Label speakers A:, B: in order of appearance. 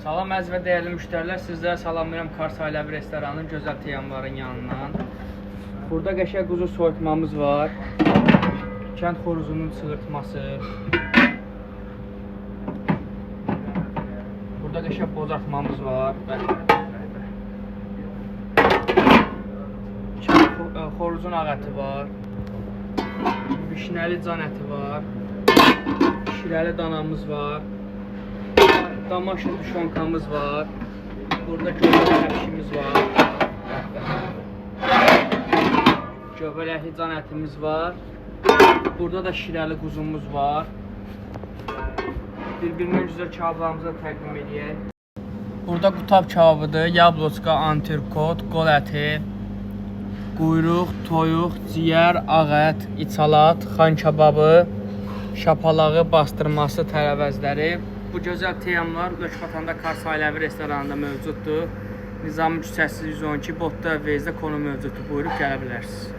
A: Salam əziz və dəyərli müştərilər, sizlərə salamlayıram Kars Ailəvi restoranının gözəl teyamların yanından. Burada qəşəng quzu soyutmamız var. Kənd xoruzunun çığırtması. Burada qəşəng bozartmamız var. Kənd xoruzun ağ əti var. Vişnəli can əti var. Şirəli danamız var. Damaşın tuşonkamız var. Burada göbələk əpişimiz var. Göbələkli can ətimiz var. Burada da şirəli quzumuz var. Bir-birindən güzel kebablarımızı da təqdim edək. Burada qutab kebabıdır. Yabloçka, antrikot, qol əti, quyruq, toyuq, ciyər, ağ ət, içalat, xan kebabı, şapalağı, bastırması, tərəvəzləri. Bu gözəl teyamlar Lökbatanda Kars Ailəvi restoranında mövcuddur. Nizami küçəsi 112, Botda Vezdə konu mövcuddur. Buyurub gələ bilərsiniz.